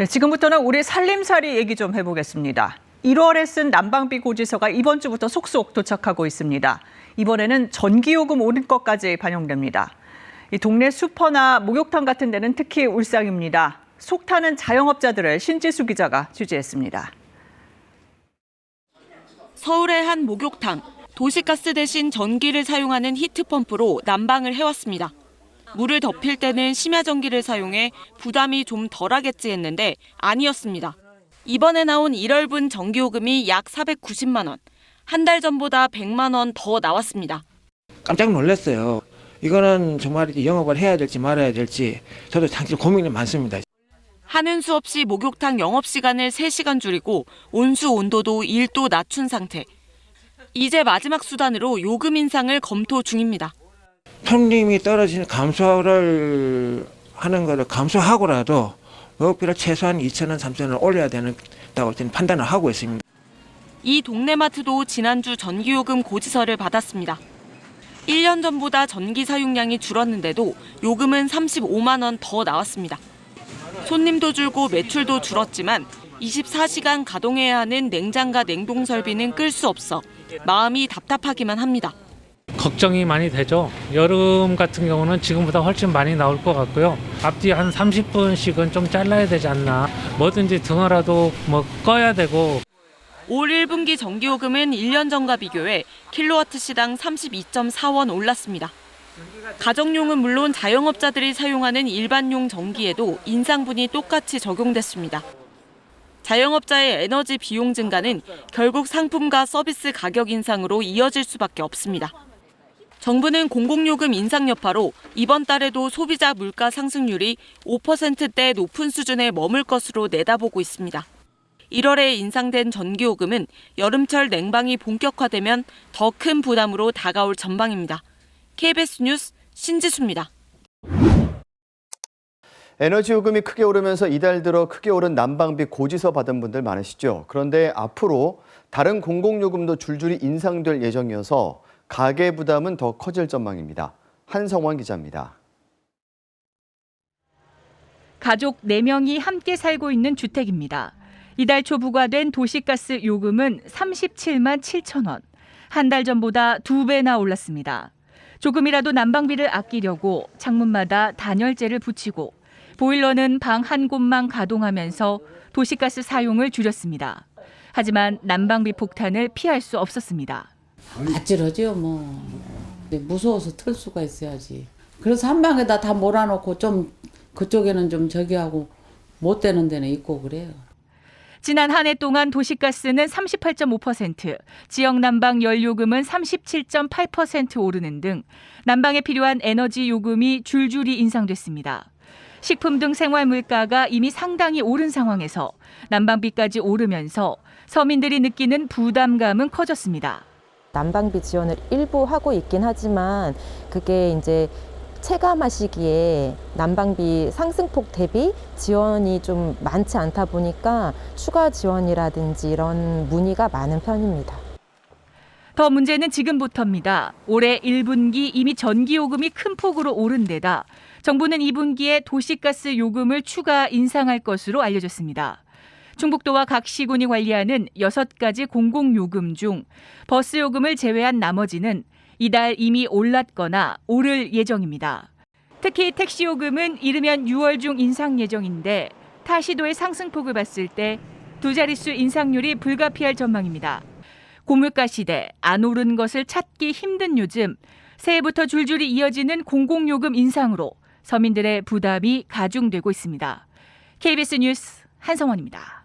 네, 지금부터는 우리 살림살이 얘기 좀 해보겠습니다. 1월에 쓴 난방비 고지서가 이번 주부터 속속 도착하고 있습니다. 이번에는 전기요금 오른 것까지 반영됩니다. 이 동네 슈퍼나 목욕탕 같은 데는 특히 울상입니다. 속 타는 자영업자들을 신지수 기자가 취재했습니다. 서울의 한 목욕탕, 도시가스 대신 전기를 사용하는 히트펌프로 난방을 해왔습니다. 물을 덮일 때는 심야 전기를 사용해 부담이 좀 덜하겠지 했는데 아니었습니다. 이번에 나온 1월분 전기요금이 약 490만 원, 한 달 전보다 100만 원 더 나왔습니다. 깜짝 놀랐어요. 이거는 정말 영업을 해야 될지 말아야 될지 저도 사실 고민이 많습니다. 하는 수 없이 목욕탕 영업시간을 3시간 줄이고 온수 온도도 1도 낮춘 상태. 이제 마지막 수단으로 요금 인상을 검토 중입니다. 손님이 떨어지는 감소를 하는 것을 감소하고라도 목욕비를 최소한 2,000원, 3,000원 올려야 된다고 저는 판단을 하고 있습니다. 이 동네마트도 지난주 전기요금 고지서를 받았습니다. 1년 전보다 전기 사용량이 줄었는데도 요금은 35만 원 더 나왔습니다. 손님도 줄고 매출도 줄었지만 24시간 가동해야 하는 냉장과 냉동 설비는 끌 수 없어 마음이 답답하기만 합니다. 걱정이 많이 되죠. 여름 같은 경우는 지금보다 훨씬 많이 나올 것 같고요. 앞뒤 한 30분씩은 좀 잘라야 되지 않나. 뭐든지 등어라도 꺼야 되고. 올 1분기 전기요금은 1년 전과 비교해 킬로와트 시당 32.4원 올랐습니다. 가정용은 물론 자영업자들이 사용하는 일반용 전기에도 인상분이 똑같이 적용됐습니다. 자영업자의 에너지 비용 증가는 결국 상품과 서비스 가격 인상으로 이어질 수밖에 없습니다. 정부는 공공요금 인상 여파로 이번 달에도 소비자 물가 상승률이 5%대 높은 수준에 머물 것으로 내다보고 있습니다. 1월에 인상된 전기요금은 여름철 냉방이 본격화되면 더 큰 부담으로 다가올 전망입니다. KBS 뉴스 신지수입니다. 에너지 요금이 크게 오르면서 이달 들어 크게 오른 난방비 고지서 받은 분들 많으시죠. 그런데 앞으로 다른 공공요금도 줄줄이 인상될 예정이어서 가계 부담은 더 커질 전망입니다. 한성원 기자입니다. 가족 4명이 함께 살고 있는 주택입니다. 이달 초 부과된 도시가스 요금은 37만 7천 원. 한 달 전보다 2배나 올랐습니다. 조금이라도 난방비를 아끼려고 창문마다 단열재를 붙이고 보일러는 방 한 곳만 가동하면서 도시가스 사용을 줄였습니다. 하지만 난방비 폭탄을 피할 수 없었습니다. 아찔하죠 뭐. 무서워서 틀 수가 있어야지. 그래서 한 방에다 다 몰아놓고 좀 그쪽에는 좀 저기 하고 못 되는 데는 있고 그래요. 지난 한 해 동안 도시가스는 38.5%, 지역 난방 연료금은 37.8% 오르는 등 난방에 필요한 에너지 요금이 줄줄이 인상됐습니다. 식품 등 생활 물가가 이미 상당히 오른 상황에서 난방비까지 오르면서 서민들이 느끼는 부담감은 커졌습니다. 난방비 지원을 일부 하고 있긴 하지만 그게 이제 체감하시기에 난방비 상승폭 대비 지원이 좀 많지 않다 보니까 추가 지원이라든지 이런 문의가 많은 편입니다. 더 문제는 지금부터입니다. 올해 1분기 이미 전기요금이 큰 폭으로 오른 데다 정부는 2분기에 도시가스 요금을 추가 인상할 것으로 알려졌습니다. 충북도와 각 시군이 관리하는 6가지 공공요금 중 버스 요금을 제외한 나머지는 이달 이미 올랐거나 오를 예정입니다. 특히 택시 요금은 이르면 6월 중 인상 예정인데 타 시도의 상승폭을 봤을 때 2자릿수 인상률이 불가피할 전망입니다. 고물가 시대, 안 오른 것을 찾기 힘든 요즘 새해부터 줄줄이 이어지는 공공요금 인상으로 서민들의 부담이 가중되고 있습니다. KBS 뉴스 한성원입니다.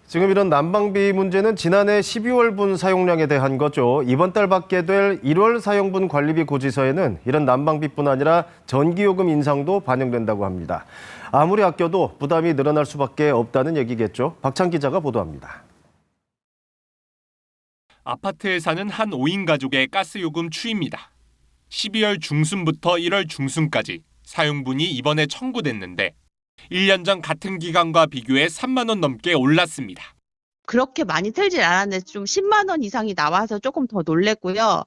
지금 이런 난방비 문제는 지난해 12월분 사용량에 대한 거죠. 이번 달 받게 될 1월 사용분 관리비 고지서에는 이런 난방비뿐 아니라 전기요금 인상도 반영된다고 합니다. 아무리 아껴도 부담이 늘어날 수밖에 없다는 얘기겠죠. 박찬 기자가 보도합니다. 아파트에 사는 한 5인 가족의 가스요금 추이입니다. 12월 중순부터 1월 중순까지 사용분이 이번에 청구됐는데 1년 전 같은 기간과 비교해 3만 원 넘게 올랐습니다. 그렇게 많이 틀질 않았는데 좀 10만 원 이상이 나와서 조금 더 놀랬고요.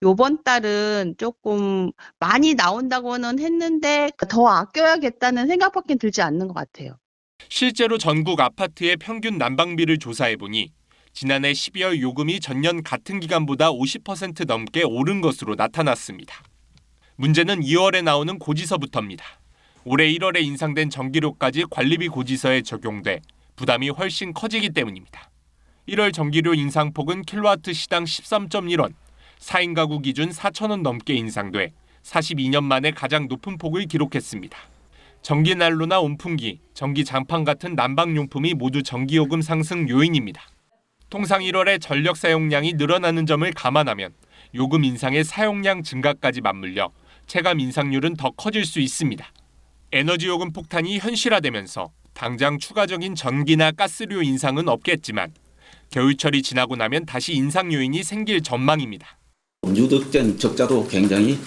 요번 달은 조금 많이 나온다고는 했는데 더 아껴야겠다는 생각밖에 들지 않는 것 같아요. 실제로 전국 아파트의 평균 난방비를 조사해보니 지난해 12월 요금이 전년 같은 기간보다 50% 넘게 오른 것으로 나타났습니다. 문제는 2월에 나오는 고지서부터입니다. 올해 1월에 인상된 전기료까지 관리비 고지서에 적용돼 부담이 훨씬 커지기 때문입니다. 1월 전기료 인상폭은 킬로와트 시당 13.1원, 4인 가구 기준 4,000원 넘게 인상돼 42년 만에 가장 높은 폭을 기록했습니다. 전기난로나 온풍기, 전기장판 같은 난방용품이 모두 전기요금 상승 요인입니다. 통상 1월에 전력 사용량이 늘어나는 점을 감안하면 요금 인상의 사용량 증가까지 맞물려 체감 인상률은 더 커질 수 있습니다. 에너지요금 폭탄이 현실화되면서 당장 추가적인 전기나 가스료 인상은 없겠지만 겨울철이 지나고 나면 다시 인상 요인이 생길 전망입니다. 누적된 적자도 굉장히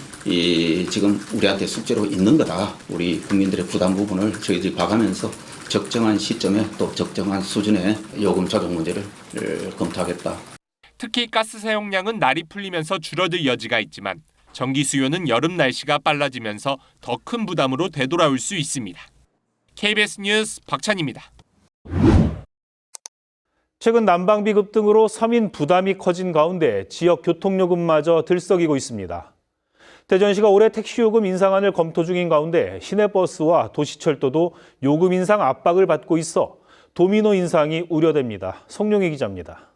지금 우리한테 숙제로 있는 거다. 우리 국민들의 부담 부분을 저희들이 봐가면서 적정한 시점에 또 적정한 수준의 요금 조정 문제를 검토하겠다. 특히 가스 사용량은 날이 풀리면서 줄어들 여지가 있지만 전기 수요는 여름 날씨가 빨라지면서 더 큰 부담으로 되돌아올 수 있습니다. KBS 뉴스 박찬입니다. 최근 난방비 급등으로 서민 부담이 커진 가운데 지역 교통요금마저 들썩이고 있습니다. 대전시가 올해 택시요금 인상안을 검토 중인 가운데 시내버스와 도시철도도 요금 인상 압박을 받고 있어 도미노 인상이 우려됩니다. 송룡희 기자입니다.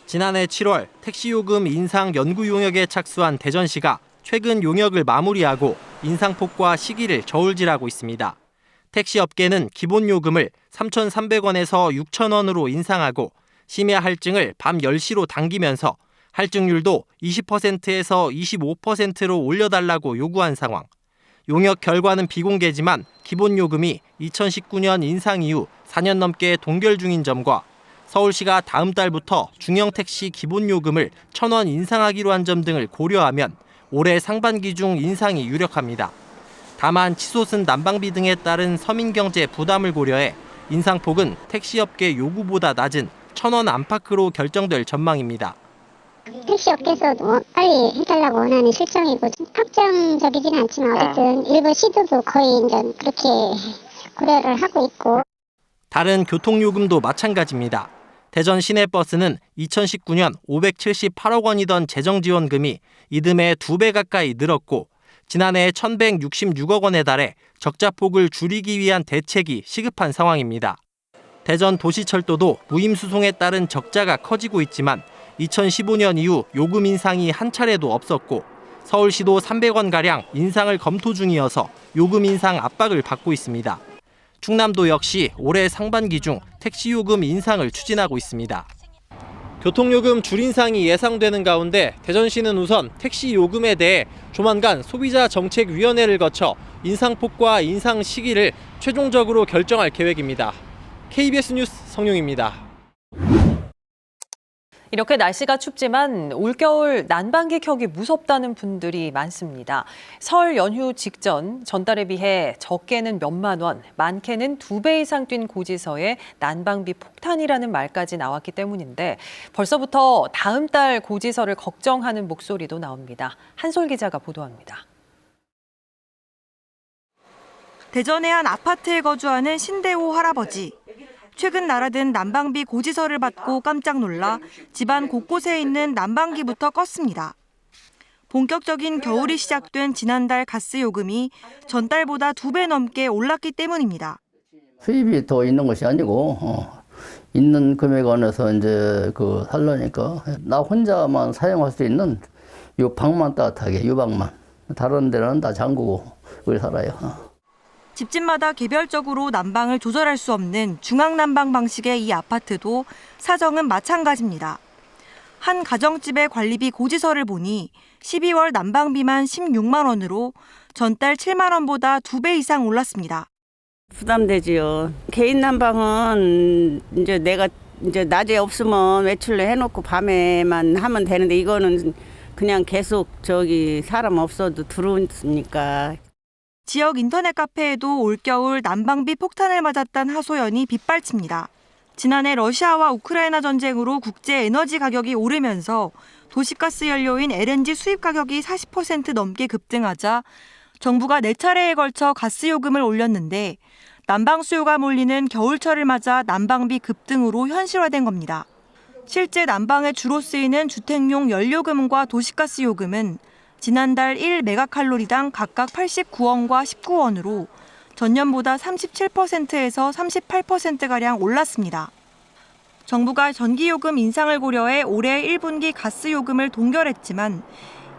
지난해 7월 택시요금 인상 연구 용역에 착수한 대전시가 최근 용역을 마무리하고 인상폭과 시기를 저울질하고 있습니다. 택시업계는 기본요금을 3,300원에서 6,000원으로 인상하고 심야 할증을 밤 10시로 당기면서 할증률도 20%에서 25%로 올려달라고 요구한 상황. 용역 결과는 비공개지만 기본요금이 2019년 인상 이후 4년 넘게 동결 중인 점과 서울시가 다음 달부터 중형택시 기본요금을 1,000원 인상하기로 한 점 등을 고려하면 올해 상반기 중 인상이 유력합니다. 다만 치솟은 난방비 등에 따른 서민경제 부담을 고려해 인상폭은 택시업계 요구보다 낮은 1,000원 안팎으로 결정될 전망입니다. 택시업계에서도 빨리 해달라고 원하는 실정이고 확정적이진 않지만 어쨌든 일부 시도도 거의 이제 그렇게 고려를 하고 있고. 다른 교통요금도 마찬가지입니다. 대전 시내버스는 2019년 578억 원이던 재정지원금이 이듬해 2배 가까이 늘었고 지난해 1,166억 원에 달해 적자폭을 줄이기 위한 대책이 시급한 상황입니다. 대전 도시철도도 무임수송에 따른 적자가 커지고 있지만 2015년 이후 요금 인상이 한 차례도 없었고 서울시도 300원가량 인상을 검토 중이어서 요금 인상 압박을 받고 있습니다. 충남도 역시 올해 상반기 중 택시요금 인상을 추진하고 있습니다. 교통요금 줄인상이 예상되는 가운데 대전시는 우선 택시요금에 대해 조만간 소비자정책위원회를 거쳐 인상폭과 인상 시기를 최종적으로 결정할 계획입니다. KBS 뉴스 성룡입니다. 이렇게 날씨가 춥지만 올겨울 난방기 켜기 무섭다는 분들이 많습니다. 설 연휴 직전 전달에 비해 적게는 몇만 원, 많게는 2배 이상 뛴 고지서에 난방비 폭탄이라는 말까지 나왔기 때문인데 벌써부터 다음 달 고지서를 걱정하는 목소리도 나옵니다. 한솔 기자가 보도합니다. 대전의 한 아파트에 거주하는 신대호 할아버지. 최근 날아든 난방비 고지서를 받고 깜짝 놀라 집안 곳곳에 있는 난방기부터 껐습니다. 본격적인 겨울이 시작된 지난달 가스 요금이 전달보다 2배 넘게 올랐기 때문입니다. 수입이 더 있는 것이 아니고 있는 금액 안에서 이제 살려니까 나 혼자만 사용할 수 있는 요 방만 따뜻하게 요 방만 다른 데는 다 잠그고 여기 살아요. 집집마다 개별적으로 난방을 조절할 수 없는 중앙난방 방식의 이 아파트도 사정은 마찬가지입니다. 한 가정집의 관리비 고지서를 보니 12월 난방비만 16만 원으로 전달 7만 원보다 2배 이상 올랐습니다. 부담되지요. 개인 난방은 이제 내가 낮에 없으면 외출을 해놓고 밤에만 하면 되는데 이거는 그냥 계속 사람 없어도 들어오니까. 지역 인터넷 카페에도 올겨울 난방비 폭탄을 맞았다는 하소연이 빗발칩니다. 지난해 러시아와 우크라이나 전쟁으로 국제 에너지 가격이 오르면서 도시가스 연료인 LNG 수입 가격이 40% 넘게 급등하자 정부가 4차례에 걸쳐 가스 요금을 올렸는데 난방 수요가 몰리는 겨울철을 맞아 난방비 급등으로 현실화된 겁니다. 실제 난방에 주로 쓰이는 주택용 연료금과 도시가스 요금은 지난달 1메가칼로리당 각각 89원과 19원으로 전년보다 37%에서 38%가량 올랐습니다. 정부가 전기요금 인상을 고려해 올해 1분기 가스요금을 동결했지만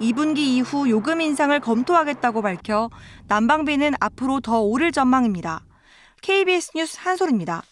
2분기 이후 요금 인상을 검토하겠다고 밝혀 난방비는 앞으로 더 오를 전망입니다. KBS 뉴스 한솔입니다.